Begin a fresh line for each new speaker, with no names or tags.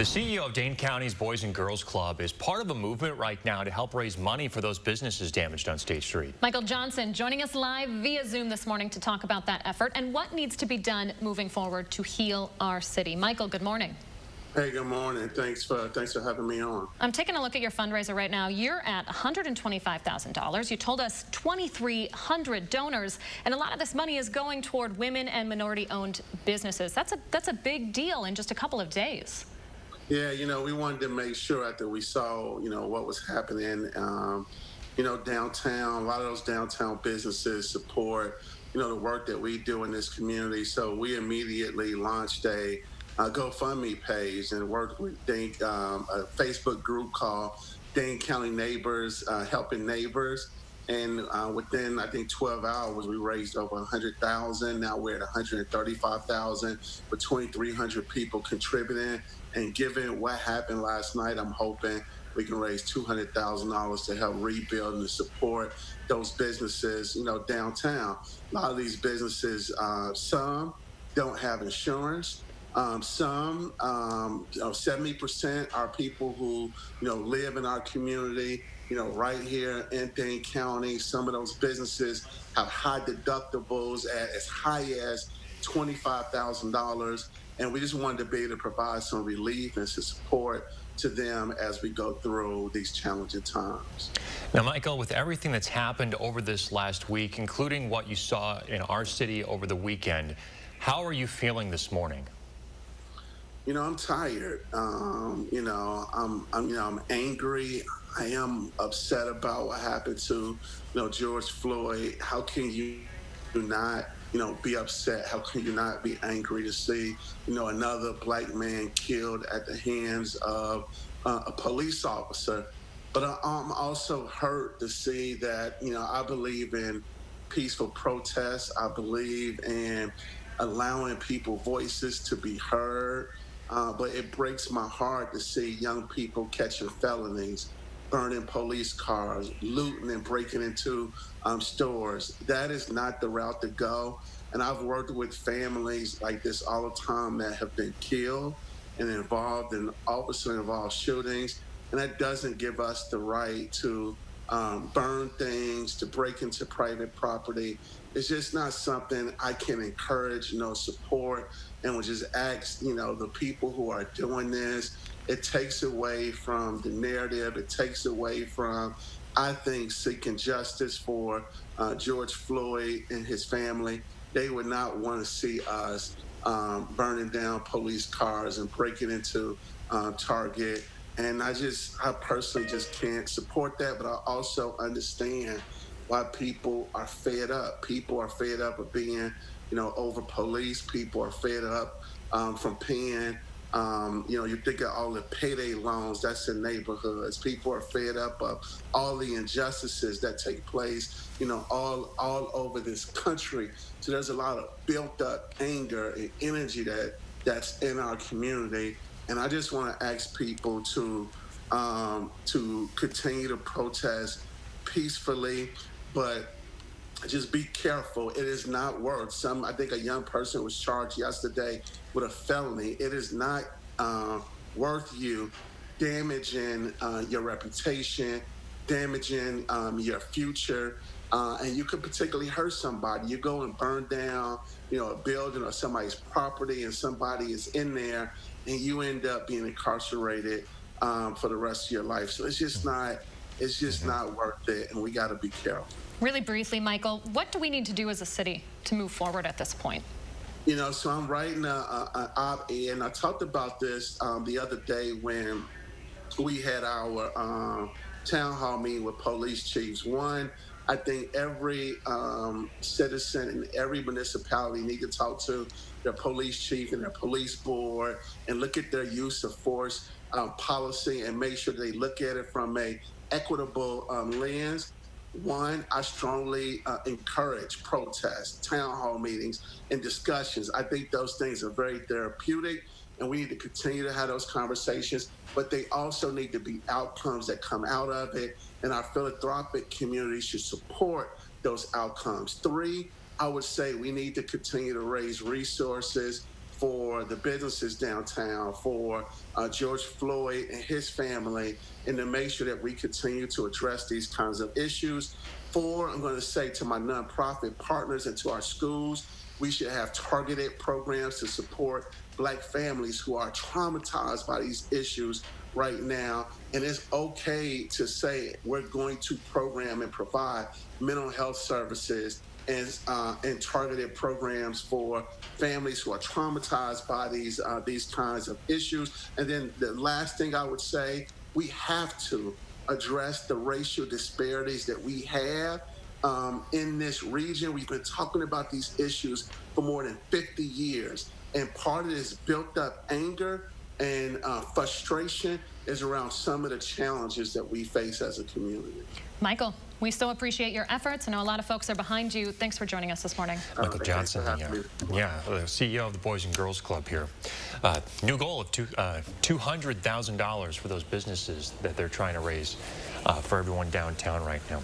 The CEO of Dane County's Boys and Girls Club is part of a movement right now to help raise money for those businesses damaged on State Street.
Michael Johnson joining us live via Zoom this morning to talk about that effort and what needs to be done moving forward to heal our city. Michael, good morning.
Hey, good morning. Thanks for having me on.
I'm taking a look at your fundraiser right now. You're at $125,000. You told us 2,300 donors, and a lot of this money is going toward women and minority-owned businesses. That's a big deal in just a couple of days.
Yeah, we wanted to make sure after we saw, what was happening, downtown. A lot of those downtown businesses support, the work that we do in this community. So we immediately launched a GoFundMe page and worked with Dane, a Facebook group called Dane County Neighbors Helping Neighbors. And within, I think, 12 hours, we raised over $100,000. Now we're at $135,000 with 2,300 people contributing. And given what happened last night, I'm hoping we can raise $200,000 to help rebuild and support those businesses, downtown. A lot of these businesses, some don't have insurance. Some, 70% are people who, live in our community, right here in Dane County. Some of those businesses have high deductibles at as high as $25,000. And we just wanted to be able to provide some relief and some support to them as we go through these challenging times.
Now, Michael, with everything that's happened over this last week, including what you saw in our city over the weekend, how are you feeling this morning?
I'm tired. I'm angry. I am upset about what happened to, George Floyd. How can you not, be upset? How can you not be angry to see, another black man killed at the hands of a police officer? But I'm also hurt to see that, I believe in peaceful protests. I believe in allowing people voices to be heard. But it breaks my heart to see young people catching felonies, burning police cars, looting and breaking into stores. That is not the route to go. And I've worked with families like this all the time that have been killed and involved in officer-involved shootings. And that doesn't give us the right to burn things, to break into private property. It's just not something I can encourage, support, and would just ask, the people who are doing this. It takes away from the narrative. It takes away from, I think, seeking justice for George Floyd and his family. They would not want to see us burning down police cars and breaking into Target. And I personally just can't support that, but I also understand why people are fed up. People are fed up of being, over police. People are fed up from paying, you think of all the payday loans that's in neighborhoods. People are fed up of all the injustices that take place, all over this country. So there's a lot of built up anger and energy that's in our community. And I just want to ask people to continue to protest peacefully, but just be careful. It is not worth I think a young person was charged yesterday with a felony. It is not worth you damaging your reputation, damaging your future, and you could particularly hurt somebody. You go and burn down, a building or somebody's property, and somebody is in there, and you end up being incarcerated for the rest of your life. So it's just not worth it, and we got to be careful.
Really briefly, Michael, what do we need to do as a city to move forward at this point?
So I'm writing an op-ed, and I talked about this the other day when we had our town hall meeting with police chiefs. One, I think every citizen in every municipality need to talk to their police chief and their police board and look at their use of force policy and make sure they look at it from a equitable lens. One, I strongly encourage protests, town hall meetings, and discussions. I think those things are very therapeutic, and we need to continue to have those conversations, but they also need to be outcomes that come out of it, and our philanthropic community should support those outcomes. Three, I would say we need to continue to raise resources for the businesses downtown, for George Floyd and his family, and to make sure that we continue to address these kinds of issues. 4, I'm going to say to my nonprofit partners and to our schools, we should have targeted programs to support Black families who are traumatized by these issues right now. And it's okay to say we're going to program and provide mental health services and targeted programs for families who are traumatized by these kinds of issues. And then the last thing I would say, we have to address the racial disparities that we have in this region. We've been talking about these issues for more than 50 years. And part of this built up anger and frustration is around some of the challenges that we face as a community.
Michael, we so appreciate your efforts. I know a lot of folks are behind you. Thanks for joining us this morning.
Michael Johnson, the CEO of the Boys and Girls Club here. New goal of $200,000 for those businesses that they're trying to raise for everyone downtown right now.